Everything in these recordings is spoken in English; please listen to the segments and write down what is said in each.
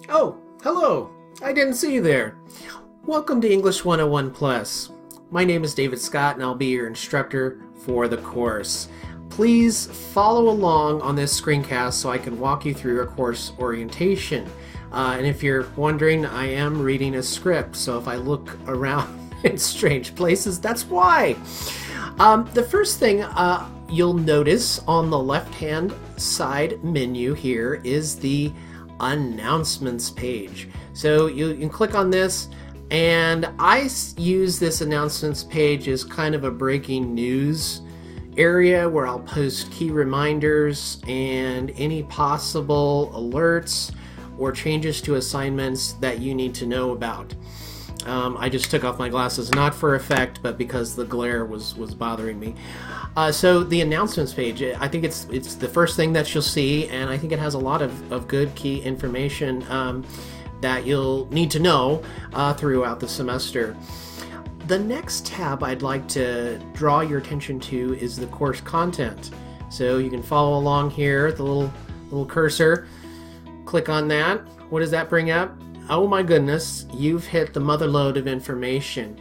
Oh, hello. I didn't see you there. Welcome to English 101 Plus. My name is David Scott and I'll be your instructor for the course. Please follow along on this screencast so I can walk you through a course orientation. And if you're wondering, I am reading a script, so if I look around in strange places, that's why. The first thing you'll notice on the left-hand side menu here is the announcements page. So you can click on this, and I use this announcements page as kind of a breaking news area where I'll post key reminders and any possible alerts or changes to assignments that you need to know about. I just took off my glasses, not for effect, but because the glare was bothering me. So the announcements page, I think it's the first thing that you'll see, and I think it has a lot of good key information that you'll need to know throughout the semester. The next tab I'd like to draw your attention to is the course content. So you can follow along here, the little cursor. Click on that. What does that bring up? Oh my goodness, you've hit the mother lode of information.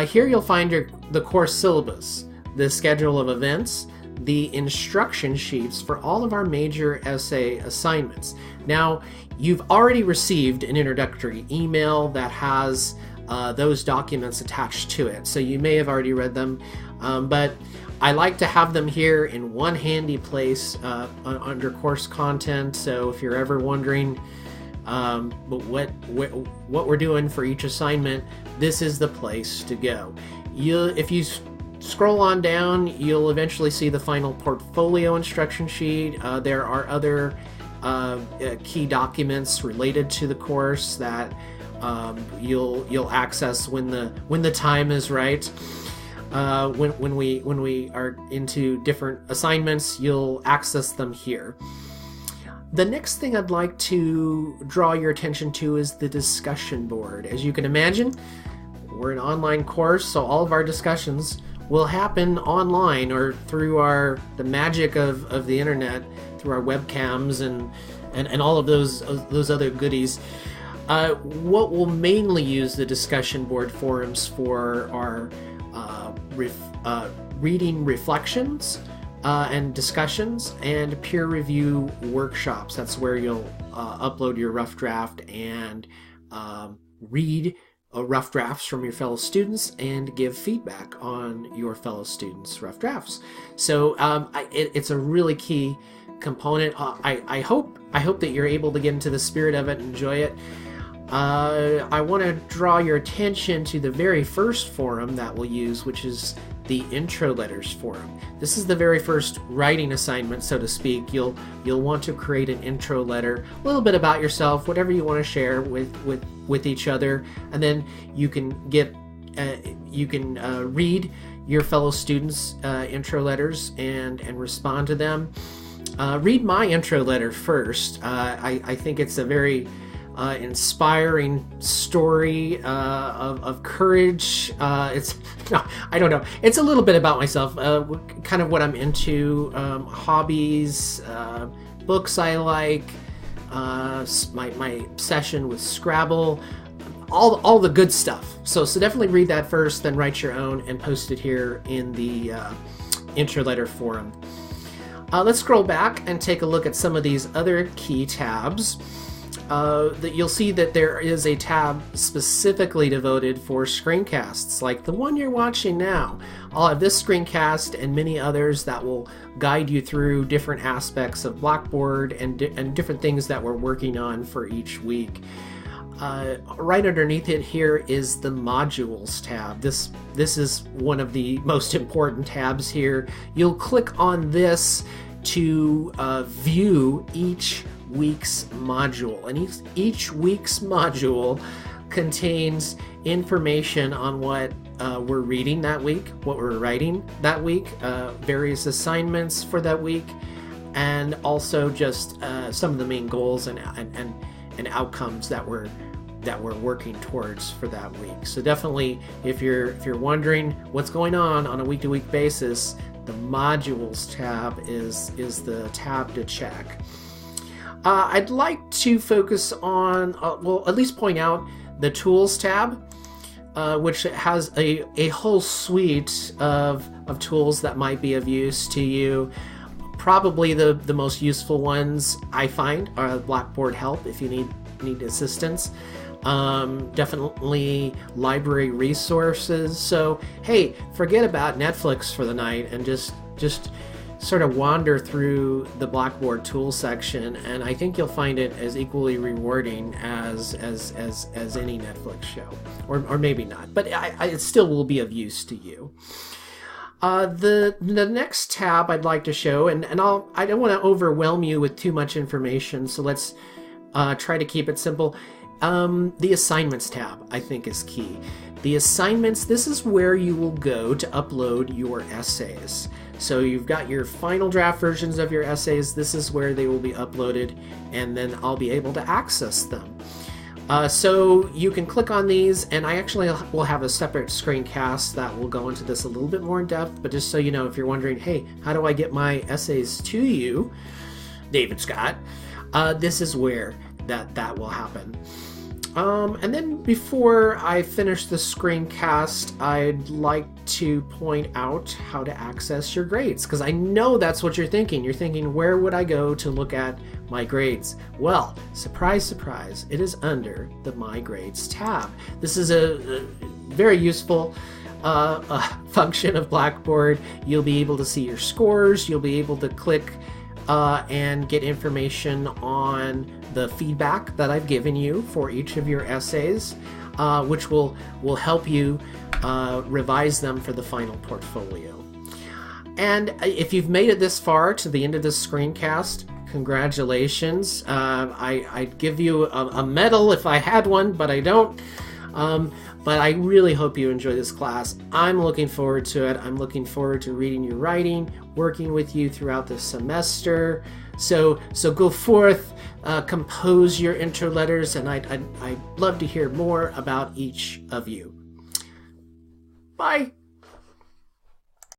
Here you'll find the course syllabus, the schedule of events, the instruction sheets for all of our major essay assignments. Now, you've already received an introductory email that has those documents attached to it, so you may have already read them, but I like to have them here in one handy place under course content, so if you're ever wondering what we're doing for each assignment, this is the place to go. If you scroll on down, you'll eventually see the final portfolio instruction sheet. There are other key documents related to the course that you'll access when the time is right. When we are into different assignments, you'll access them here. The next thing I'd like to draw your attention to is the discussion board. As you can imagine, we're an online course, so all of our discussions will happen online or through the magic of the internet, through our webcams and all of those other goodies. What we'll mainly use the discussion board forums for are reading reflections and discussions and peer review workshops. That's where you'll upload your rough draft and read rough drafts from your fellow students and give feedback on your fellow students' rough drafts. So it's a really key component. I hope that you're able to get into the spirit of it and enjoy it. I want to draw your attention to the very first forum that we'll use, which is the Intro Letters forum. This is the very first writing assignment, so to speak. You'll want to create an intro letter, a little bit about yourself, whatever you want to share with each other, and then you can read your fellow students' intro letters and respond to them. Read my intro letter first. I think it's a very inspiring story of courage. I don't know. It's a little bit about myself, kind of what I'm into, hobbies, books I like, my obsession with Scrabble, all the good stuff. So definitely read that first, then write your own and post it here in the intro letter forum. Let's scroll back and take a look at some of these other key tabs. That you'll see that there is a tab specifically devoted for screencasts, like the one you're watching now. I'll have this screencast and many others that will guide you through different aspects of Blackboard and different things that we're working on for each week. Right underneath it here is the Modules tab. This is one of the most important tabs here. You'll click on this to view each week's module, and each week's module contains information on what we're reading that week, what we're writing that week, various assignments for that week, and also just some of the main goals and outcomes that we're working towards for that week. So definitely, if you're wondering what's going on a week-to-week basis, the Modules tab is the tab to check. I'd like to focus on, well, at least point out the Tools tab, which has a whole suite of tools that might be of use to you. Probably the most useful ones I find are Blackboard Help if you need assistance. Definitely library resources. So hey, forget about Netflix for the night and just sort of wander through the Blackboard tool section, and I think you'll find it as equally rewarding as any Netflix show, or maybe not, but it still will be of use to you. The next tab I'd like to show, and I don't want to overwhelm you with too much information, so let's try to keep it simple. The Assignments tab, I think, is key. The Assignments, this is where you will go to upload your essays. So you've got your final draft versions of your essays. This is where they will be uploaded, and then I'll be able to access them. So you can click on these, and I actually will have a separate screencast that will go into this a little bit more in depth, but just so you know, if you're wondering, hey, how do I get my essays to you, David Scott, this is where that will happen. And then before I finish the screencast, I'd like to point out how to access your grades, because I know that's what you're thinking. You're thinking, where would I go to look at my grades? Well, surprise, surprise, it is under the My Grades tab. This is a very useful function of Blackboard. You'll be able to see your scores. You'll be able to click and get information on the feedback that I've given you for each of your essays, which will help you revise them for the final portfolio. And if you've made it this far to the end of this screencast, congratulations. I'd give you a medal if I had one, but I don't. But I really hope you enjoy this class. I'm looking forward to it. I'm looking forward to reading your writing, working with you throughout the semester. So go forth, compose your intro letters, and I'd love to hear more about each of you. Bye.